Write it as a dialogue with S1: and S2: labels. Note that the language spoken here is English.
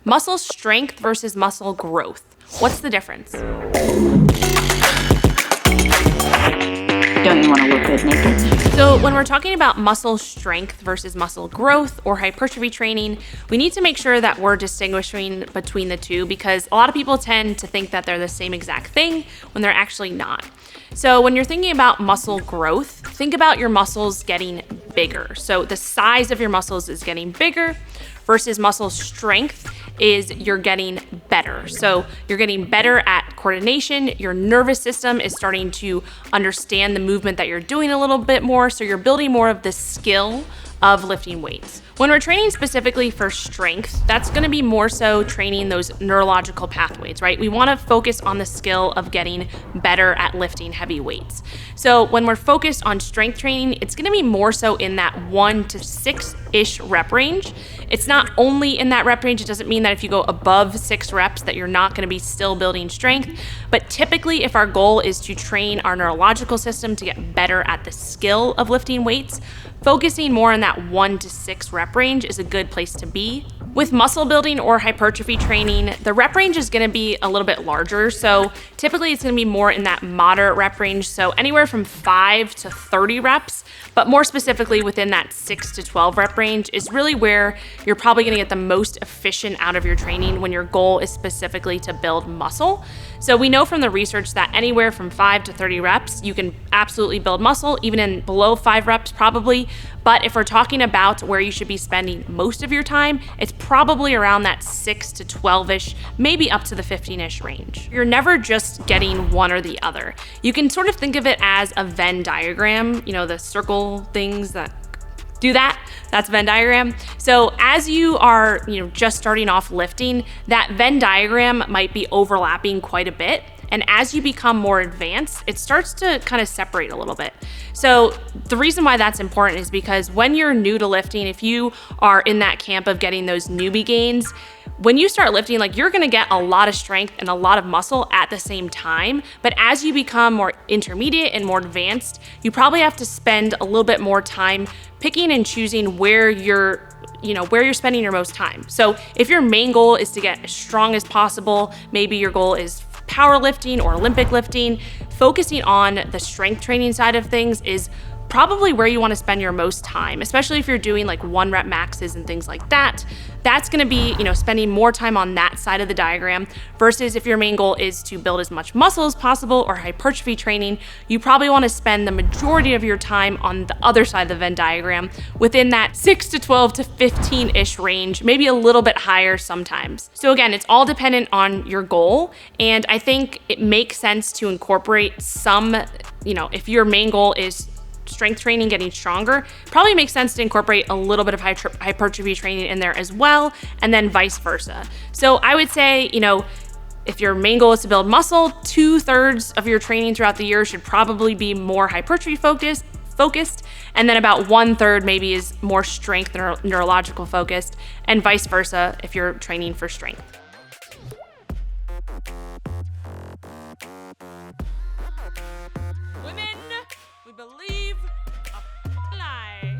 S1: Muscle strength versus muscle growth. What's the difference?
S2: Don't you want to look good naked?
S1: So when we're talking about muscle strength versus muscle growth or hypertrophy training, we need to make sure that we're distinguishing between the two, because a lot of people tend to think that they're the same exact thing when they're actually not. So when you're thinking about muscle growth, think about your muscles getting bigger. So the size of your muscles is getting bigger, versus muscle strength is you're getting better. So you're getting better at coordination. Your nervous system is starting to understand the movement that you're doing a little bit more. So you're building more of the skill of lifting weights. When we're training specifically for strength, that's going to be more so training those neurological pathways, right? We want to focus on the skill of getting better at lifting heavy weights. So when we're focused on strength training, it's going to be more so in that 1 to 6-ish rep range. It's not only in that rep range. It doesn't mean that if you go above 6 reps that you're not going to be still building strength. But typically, if our goal is to train our neurological system to get better at the skill of lifting weights, focusing more on that 1 to 6 rep range is a good place to be. With muscle building or hypertrophy training, the rep range is going to be a little bit larger. So typically it's going to be more in that moderate rep range. So anywhere from 5 to 30 reps, but more specifically within that 6 to 12 rep range is really where you're probably going to get the most efficient out of your training when your goal is specifically to build muscle. So we know from the research that anywhere from 5 to 30 reps, you can absolutely build muscle, even in below 5 reps probably. But if we're talking about where you should be spending most of your time, it's probably around that 6 to 12-ish, maybe up to the 15-ish range. You're never just getting one or the other. You can sort of think of it as a Venn diagram, you know, the circle things that do that. That's Venn diagram. So as you are, just starting off lifting, that Venn diagram might be overlapping quite a bit. And as you become more advanced, it starts to kind of separate a little bit. So the reason why that's important is because when you're new to lifting, if you are in that camp of getting those newbie gains, when you start lifting, you're gonna get a lot of strength and a lot of muscle at the same time. But as you become more intermediate and more advanced, you probably have to spend a little bit more time picking and choosing where you're spending your most time. So if your main goal is to get as strong as possible, maybe your goal is powerlifting or Olympic lifting, focusing on the strength training side of things is probably where you want to spend your most time, especially if you're doing 1 rep maxes and things like that. That's going to be, spending more time on that side of the diagram versus if your main goal is to build as much muscle as possible or hypertrophy training, you probably want to spend the majority of your time on the other side of the Venn diagram within that 6 to 12 to 15-ish range, maybe a little bit higher sometimes. So again, it's all dependent on your goal. And I think it makes sense to incorporate some, if your main goal is strength training, getting stronger, probably makes sense to incorporate a little bit of hypertrophy training in there as well, and then vice versa. So I would say, if your main goal is to build muscle, 2/3 of your training throughout the year should probably be more hypertrophy focused, and then about 1/3 maybe is more strength neurological focused, and vice versa if you're training for strength.
S3: Women, we believe, alive.